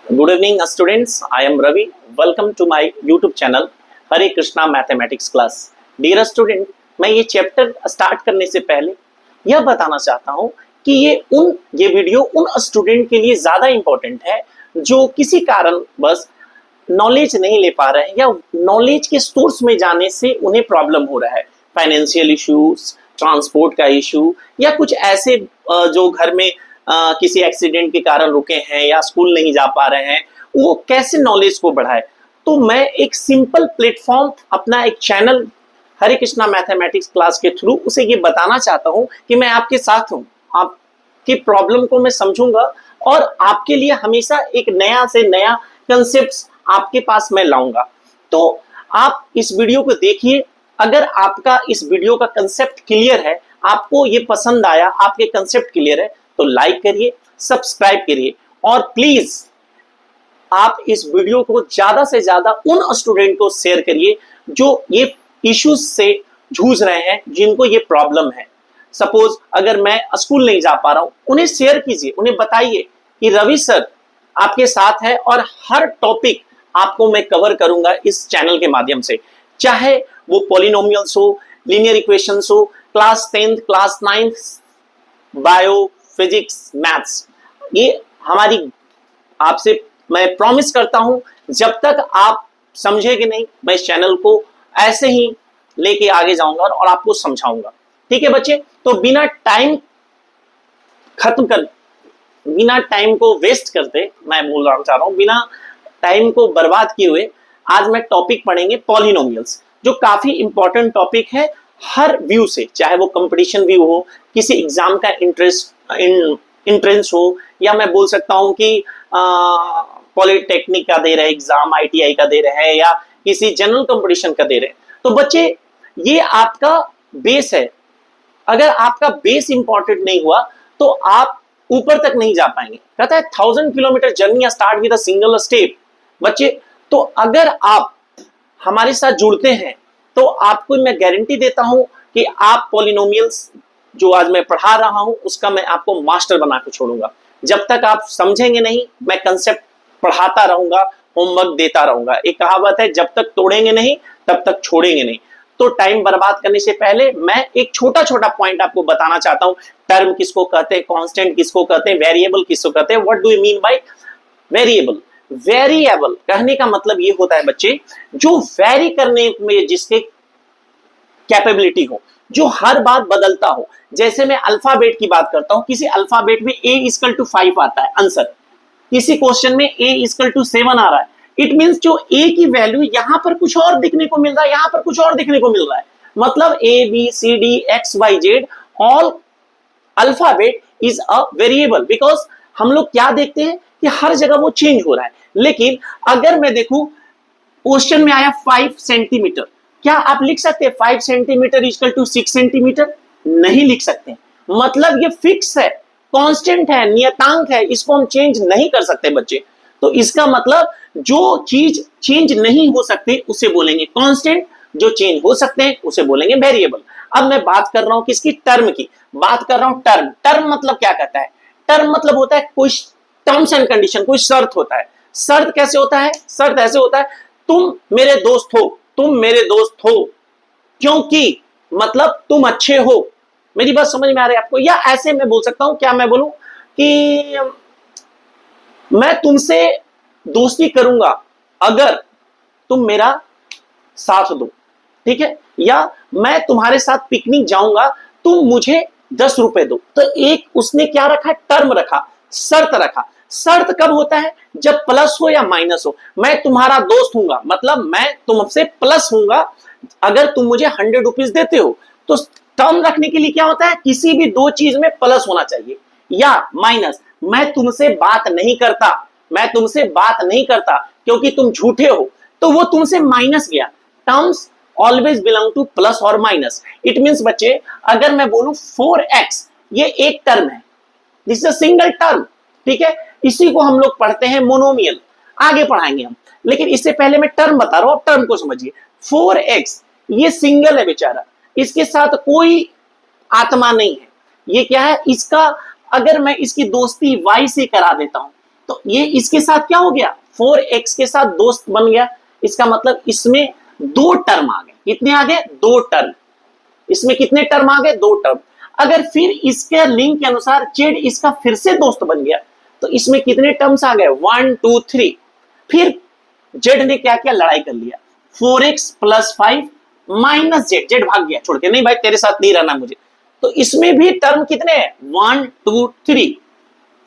Good evening, students. I am Ravi. Welcome to my YouTube channel Hare Krishna mathematics class. Dear student, मैं ये chapter start करने से पहले यह बताना चाहता हूँ कि ये वीडियो उन स्टूडेंट के लिए ज़्यादा इम्पोर्टेंट है जो किसी कारण बस नॉलेज नहीं ले पा रहे हैं या नॉलेज के सोर्स में जाने से उन्हें प्रॉब्लम हो रहा है। फाइनेंशियल इश्यूज, ट्रांसपोर्ट का इशू या कुछ ऐसे जो घर में किसी एक्सीडेंट के कारण रुके हैं या स्कूल नहीं जा पा रहे हैं, वो कैसे नॉलेज को बढ़ाए। तो मैं एक सिंपल प्लेटफॉर्म, अपना एक चैनल हरे कृष्णा मैथमेटिक्स क्लास के थ्रू उसे ये बताना चाहता हूँ कि मैं आपके साथ हूँ, आपकी प्रॉब्लम को मैं समझूंगा और आपके लिए हमेशा एक नया से नया कंसेप्ट आपके पास मैं लाऊंगा। तो आप इस वीडियो को देखिए। अगर आपका इस वीडियो का कंसेप्ट क्लियर है, आपको ये पसंद आया, आपके कंसेप्ट क्लियर है, तो लाइक करिए, सब्सक्राइब करिए और प्लीज आप इस वीडियो को ज्यादा से ज्यादा उन स्टूडेंट को शेयर करिए जो ये इश्यूज से जूझ रहे हैं, जिनको ये प्रॉब्लम है। सपोज अगर मैं स्कूल नहीं जा पा रहा हूं, उन्हें शेयर कीजिए, उन्हें बताइए कि रवि सर आपके साथ है और हर टॉपिक आपको मैं कवर करूंगा इस चैनल के माध्यम से, चाहे वो पॉलिनोमियल्स हो, लीनियर इक्वेशंस हो, class 10th, class 9th, bio, physics, maths. ये हमारी, आपसे मैं प्रॉमिस करता हूं, जब तक आप समझेंगे नहीं, मैं इस चैनल को ऐसे ही लेके आगे जाऊंगा और आपको समझाऊंगा। ठीक है बच्चे, तो बिना टाइम को वेस्ट करते, मैं बोल रहा चाह रहा हूं, बिना टाइम को बर्बाद किए हुए आज मैं टॉपिक पढ़ेंगे पॉलिनोमियल्स, जो काफी इंपॉर्टेंट टॉपिक है हर व्यू से, चाहे वो कंपटीशन व्यू हो, किसी एग्जाम का इंट्रेंस हो, या मैं बोल सकता हूं कि पॉलिटेक्निक का दे रहे एग्जाम, आईटीआई का दे रहे हैं, या किसी जनरल कंपटीशन का दे रहे हैं। तो बच्चे, ये आपका बेस है। अगर आपका बेस इंपॉर्टेंट नहीं हुआ तो आप ऊपर तक नहीं जा पाएंगे। कहता है 1000 kilometre journey start with a single step. बच्चे, तो अगर आप हमारे साथ जुड़ते हैं तो आपको मैं गारंटी देता हूं कि आप पॉलिनोमियल्स जो आज मैं पढ़ा रहा हूं उसका मैं आपको मास्टर बना के छोड़ूंगा। जब तक आप समझेंगे नहीं, मैं कंसेप्ट पढ़ाता रहूंगा, होमवर्क देता रहूंगा। एक कहावत है, जब तक तोड़ेंगे नहीं तब तक छोड़ेंगे नहीं। तो टाइम बर्बाद करने से पहले मैं एक छोटा छोटा पॉइंट आपको बताना चाहता हूं। टर्म किसको कहते हैं, कांस्टेंट किसको कहते हैं, वेरिएबल किसको कहते हैं, what do you mean by variable. Variable कहने का मतलब ये होता है बच्चे, जो वेरी करने में जिसके कैपेबिलिटी हो, जो हर बार बदलता हो। जैसे मैं अल्फाबेट की बात करता हूं, किसी अल्फाबेट में a=5 आता है आंसर, किसी क्वेश्चन में a=7 आ रहा है। इट मींस जो a की वैल्यू यहां पर कुछ और दिखने को मिल रहा है, यहां पर कुछ और दिखने को मिल रहा है। मतलब ABCD XYZ all alphabet is a variable, because हम लोग क्या देखते हैं कि हर जगह वो चेंज हो रहा है। लेकिन अगर मैं देखूं, क्वेश्चन में आया 5 सेंटीमीटर, क्या आप लिख सकते हैं 5 सेंटीमीटर इक्वल टू 6 सेंटीमीटर? नहीं लिख सकते। मतलब ये फिक्स है, कांस्टेंट है, नियतांक है, इसको हम चेंज नहीं कर सकते बच्चे। तो इसका मतलब जो चीज चेंज नहीं हो सकती उसे बोलेंगे कांस्टेंट, जो चेंज हो सकते हैं उसे बोलेंगे वेरिएबल। अब मैं बात कर रहा हूं किसकी, टर्म की बात कर रहा हूं। टर्म, टर्म मतलब क्या कहता है? टर्म मतलब होता है कोई टर्म्स एंड कंडीशन, कोई शर्त होता है। शर्त कैसे होता है? शर्त ऐसे होता है, तुम मेरे दोस्त हो, तुम मेरे दोस्त हो क्योंकि, मतलब तुम अच्छे हो। मेरी बात समझ में आ रही है आपको? या ऐसे मैं बोल सकता हूं, क्या मैं बोलूं कि मैं तुमसे दोस्ती करूंगा अगर तुम मेरा साथ दो, ठीक है? या मैं तुम्हारे साथ पिकनिक जाऊंगा, तुम मुझे 10 रुपए दो। तो एक उसने क्या रखा, टर्म रखा, शर्त रखा। शर्त कब होता है? जब प्लस हो या माइनस हो। मैं तुम्हारा दोस्त हूंगा, मतलब मैं तुमसे प्लस हूंगा अगर तुम मुझे 100 रुपीज देते हो। तो टर्म रखने के लिए क्या होता है, किसी भी दो चीज में प्लस होना चाहिए या माइनस। मैं तुमसे बात नहीं करता, मैं तुमसे बात नहीं करता क्योंकि तुम झूठे हो, तो वो तुमसे माइनस गया। Terms always belong two plus और माइनस। इट मींस बच्चे, अगर मैं बोलूं 4x, ये एक टर्म है, this is a single term, ठीक है? इसी को हम लोग पढ़ते हैं मोनोमियल, आगे पढ़ाएंगे हम। लेकिन इससे पहले मैं टर्म बता रहा हूं, टर्म को समझिए। 4x ये सिंगल है बेचारा, इसके साथ कोई आत्मा नहीं है। ये क्या है इसका, अगर मैं इसकी दोस्ती y से करा देता हूं तो ये इसके साथ क्या हो गया, 4x के साथ दोस्त बन गया। इसका मतलब इसमें दो टर्म आ गए। कितने आ गए, दो टर्म। इसमें कितने टर्म आ गए, दो टर्म। अगर फिर इसके लिंक के अनुसार z इसका फिर से दोस्त बन गया तो इसमें कितने टर्म्स आ गए, 1 2 3। फिर z ने क्या किया, लड़ाई कर लिया, 4x प्लस 5 माइनस z भाग गया छोड़ के, नहीं भाई तेरे साथ नहीं रहना मुझे। तो इसमें भी टर्म कितने हैं, 1 2 3।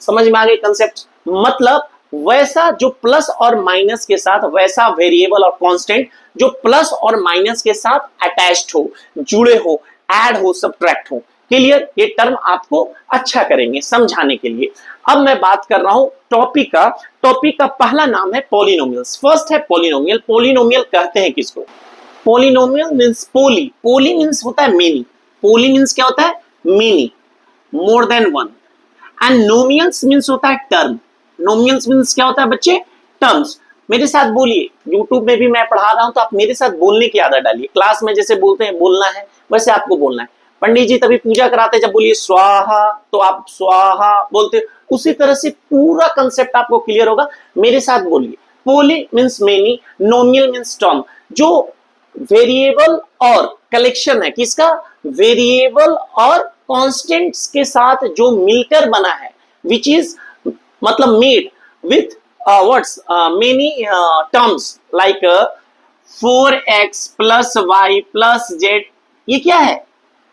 समझ में आ गई कंसेप्ट। मतलब वैसा जो प्लस और माइनस के साथ, वैसा वेरिएबल और कांस्टेंट जो प्लस और माइनस के साथ अटैच्ड हो, जुड़े हो, ऐड हो, सब्ट्रैक्ट हो। क्लियर, ये टर्म आपको अच्छा करेंगे समझाने के लिए। अब मैं बात कर रहा हूं टॉपिक का। टॉपिक का पहला नाम है पॉलिनोमियल्स। फर्स्ट है पॉलिनोमियल। पॉलिनोमियल कहते हैं किसको, polynomial means poly, poly means होता है मेनी, पोली मींस क्या होता है, many, more than one. And nomials means होता है टर्म। नोमियल्स मींस क्या होता है बच्चे, टर्म्स। मेरे साथ बोलिए, YouTube में भी मैं पढ़ा रहा हूं तो आप मेरे साथ बोलने की आदत डालिए। क्लास में जैसे बोलते हैं बोलना है, वैसे आपको बोलना है। पंडित जी तभी पूजा कराते जब बोलिए स्वाहा तो आप स्वाहा बोलते, उसी तरह से पूरा कंसेप्ट आपको क्लियर होगा। मेरे साथ बोलिए, पोली मींस मेनी, नोमियल मींस टर्म। जो वेरिएबल और कलेक्शन है किसका, वेरिएबल और कांस्टेंट्स के साथ जो मिलकर बना है, विच इज मतलब made with what's many terms like 4x plus y plus z। ये क्या है,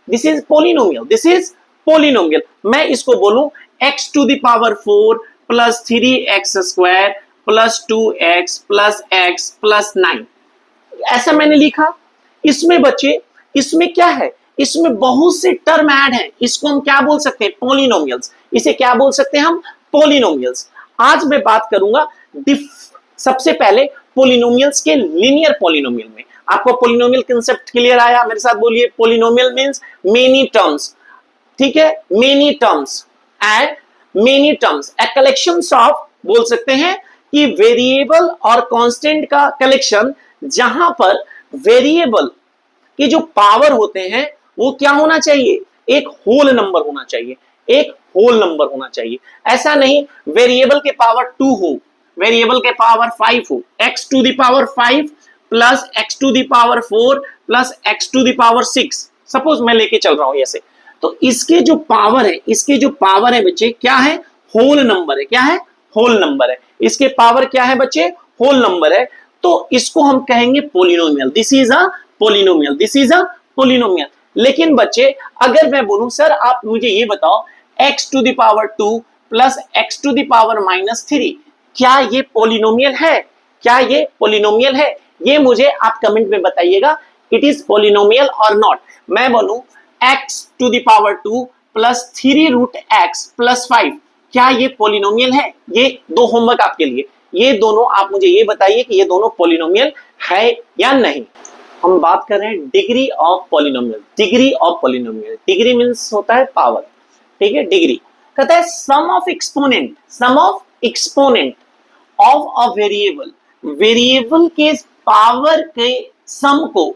this is polynomial, this is polynomial. मैं इसको बोलूं x to the power 4 plus 3x square plus 2x plus x plus 9, ऐसा मैंने लिखा। इसमें बच्चे, इसमें क्या है, इसमें बहुत से टर्म ऐड हैं, इसको हम क्या बोल सकते हैं, पॉलिनोमियल्स। इसे क्या बोल सकते हैं हम, पॉलिनोमियल्स। आज मैं बात करूंगा सबसे पहले पॉलिनोमियल्स के लीनियर पॉलिनोमियल में। आपको पॉलिनोमियल कांसेप्ट क्लियर आया, मेरे साथ बोलिए, पॉलिनोमियल मींस मेनी टर्म्स, ठीक है, many terms and many terms A collections of, बोल सकते हैं कि वेरिएबल और कांस्टेंट का कलेक्शन, जहां पर वेरिएबल के जो पावर होते हैं वो क्या होना चाहिए, एक होल नंबर होना चाहिए, एक होल नंबर होना चाहिए। ऐसा नहीं वेरिएबल के पावर 2 हो, वेरिएबल के पावर 5 हो, x to the power 5 plus x to the power 4 plus x to the power 6, suppose मैं लेके चल रहा हूं ऐसे। तो इसके जो पावर है, इसके जो पावर है बच्चे क्या है, होल नंबर है। क्या है, होल नंबर है। इसके पावर क्या है बच्चे, होल नंबर है। तो इसको हम कहेंगे polynomial. This is a polynomial, this is a polynomial. लेकिन बच्चे अगर मैं बोलूं सर आप मुझे ये बताओ x to the power 2 plus x to the power minus 3, क्या ये पोलिनोमियल है, क्या ये पोलिनोमियल है, ये मुझे आप कमेंट में बताइएगा, इट इज पोलिनोमियल और नॉट। मैं बोलूं x to the power 2 plus 3 root x plus 5, क्या ये पोलिनोमियल है। ये दो होमवर्क आपके लिए, ये दोनों आप मुझे ये बताइए कि ये दोनों पोलिनोमियल है या नहीं। हम बात कर रहे हैं degree of polynomial. Degree of polynomial, degree means होता है पावर, ठीक है, डिग्री कहता है sum of exponent, sum of exponent of a variable, variable के पावर के सम को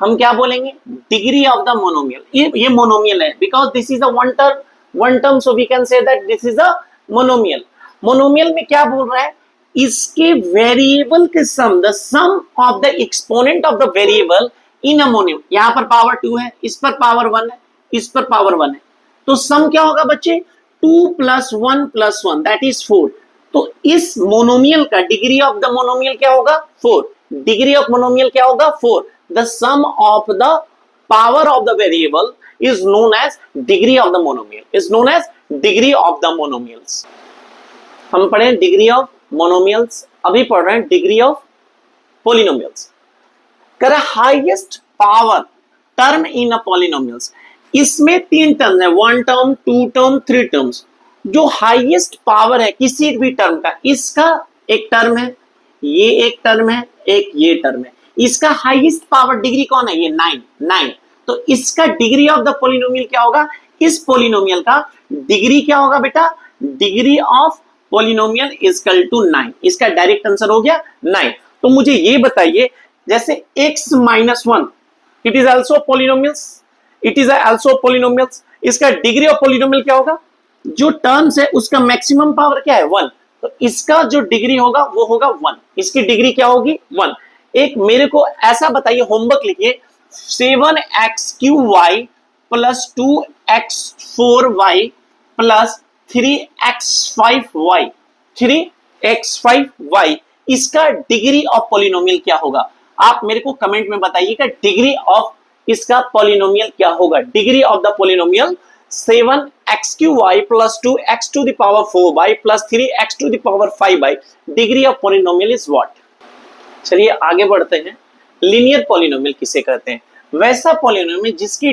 हम क्या बोलेंगे, डिग्री ऑफ द मोनोमियल। ये मोनोमियल है because this is a one term, so we can say that this is a monomial. Monomial में क्या बोल रहा है, इसके वेरिएबल के सम, the sum of the exponent of the variable in a monomial. यहां पर पावर 2 है, इस पर पावर 1 है, इस पर पावर 1 है, तो सम क्या होगा बच्चे, 2 प्लस 1 दैट इज 4। तो इस मोनोमियल का डिग्री ऑफ द मोनोमियल क्या होगा, 4। डिग्री ऑफ मोनोमियल क्या होगा, 4। The sum of the power of the variable is known as degree of the monomial, is known as degree of the monomials। हम पढ़े degree of monomials, अभी पढ़ रहे हैं डिग्री ऑफ पोलिनोमियल्स। कर highest power term in a polynomials, इसमें 3 term है, 1 term 2 term 3 terms. जो हाईएस्ट पावर है किसी भी टर्म का, इसका एक टर्म है, ये एक टर्म है, एक ये टर्म है, इसका हाईएस्ट पावर डिग्री कौन है, ये 9। तो इसका डिग्री ऑफ द पोलिनोमियल क्या होगा, इस पोलिनोमियल का डिग्री क्या होगा बेटा, degree of polynomial is equal to 9। इसका डायरेक्ट आंसर हो गया 9। तो मुझे ये बताइए, जैसे x minus 1 it is also polynomials, it is also polynomials, इसका डिग्री ऑफ पोलिनोमियल क्या होगा, जो टर्म्स है उसका मैक्सिमम पावर क्या है, 1। तो इसका जो डिग्री होगा वो होगा 1, इसकी डिग्री क्या होगी 1। एक मेरे को ऐसा बताइए, होमवर्क लिखिए, 7x3y plus 2x4y plus 3x5y 3x5y, इसका डिग्री ऑफ पॉलिनोमियल क्या होगा? आप मेरे को कमेंट में बताइएगा डिग्री ऑफ इसका पॉलिनोमियल क्या होगा। Degree of the polynomial 7x3y plus 2x to the power 4y plus 3x to the power 5y, degree of polynomial is what? चलिए आगे बढ़ते हैं। लीनियर पॉलिनोमियल किसे कहते हैं? वैसा पॉलिनोमियल जिसकी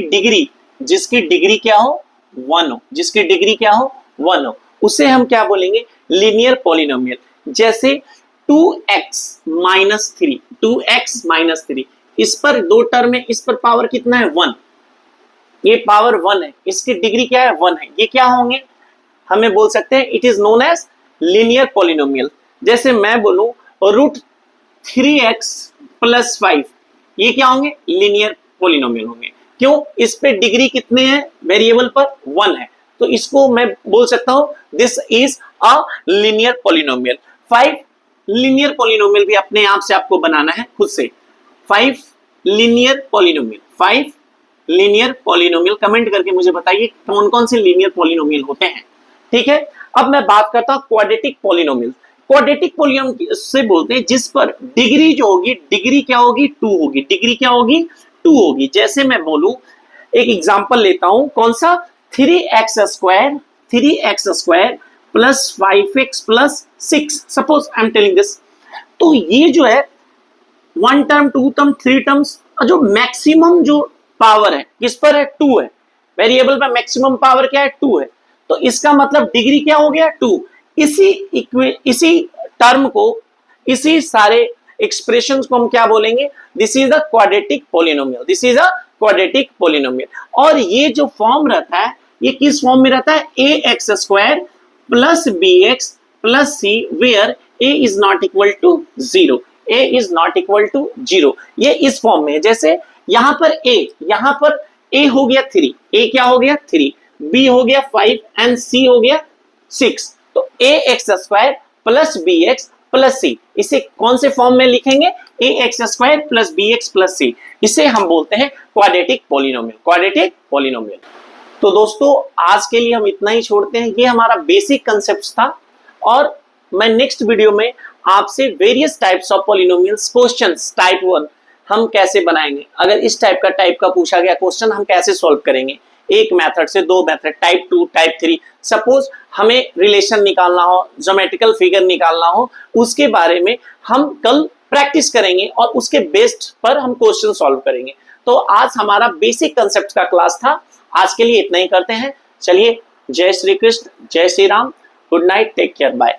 डिग्री क्या हो 1 हो, जिसकी डिग्री क्या हो 1 हो, उसे हम क्या बोलेंगे? Linear polynomial. जैसे 2x माइनस 3, इस पर दो टर्म है, इस पर पावर कितना है 1, ये पावर 1 है, इसकी डिग्री क्या है 1 है, ये क्या होंगे? हमें बोल सकते हैं it is known as linear polynomial. जैसे मैं बोलूं रूट 3x प्लस 5, ये क्या होंगे? लीनियर पॉलिनोमियल होंगे। क्यों? इस पे डिग्री कितने हैं वेरिएबल पर? 1 है, तो इसको मैं बोल सकता हूं this is a linear polynomial. 5 linear polynomial भी अपने आप से आपको बनाना है खुद से। 5 लीनियर पॉलिनोमियल कमेंट करके मुझे बताइए कौन कौन से लीनियर पॉलिनोमियल होते हैं। ठीक है, अब मैं बात करता हूं क्वाड्रेटिक पॉलिनोमियल। क्वाड्रेटिक पॉलिनोमियल से बोलते हैं जिस पर डिग्री जो होगी, डिग्री क्या होगी 2 होगी, डिग्री क्या होगी 2 होगी। जैसे मैं बोलूं, एक एग्जांपल लेता हूं, कौन सा? 3x square plus 5x plus 6, suppose I am telling this. तो ये जो है 1 टर्म 2 टर्म 3 टर्म्स, जो मैक्सिमम जो पावर है किस पर है? 2 है, वेरिएबल पर मैक्सिमम पावर क्या है 2 है, तो इसका मतलब डिग्री क्या हो गया 2। इसी टर्म को, इसी सारे एक्सप्रेशंस को हम क्या बोलेंगे? This is the quadratic polynomial. और ये जो फॉर्म रहता है, ये किस फॉर्म में रहता है? ax square plus bx plus c, where a is not equal to 0, ये इस फॉर्म में है। जैसे यहां पर a हो गया 3, a क्या हो गया 3, b हो गया 5 एंड c हो गया 6, तो ax square plus bx plus c, इसे कौन से फॉर्म में लिखेंगे? ax square plus bx plus c, इसे हम बोलते हैं क्वाड्रेटिक पॉलिनोमियल। तो दोस्तों आज के लिए हम इतना ही छोड़ते हैं। ये हमारा बेसिक कंसेप्ट था, और मैं नेक्स्ट वीडियो में आपसे various types of polynomials questions type 1 हम कैसे बनाएंगे, अगर इस टाइप का पूछा गया क्वेश्चन हम कैसे सॉल्व करेंगे, एक मेथड से 2 मेथड, टाइप 2 टाइप 3, सपोज हमें रिलेशन निकालना हो, ज्योमेट्रिकल फिगर निकालना हो, उसके बारे में हम कल प्रैक्टिस करेंगे और उसके बेस्ड पर हम क्वेश्चन सॉल्व करेंगे। तो आज हमारा बेसिक कंसेप्ट का क्लास था। आज के लिए इतना ही करते हैं। चलिए, जय श्री कृष्ण, जय Shri Ram, good night, take care, bye.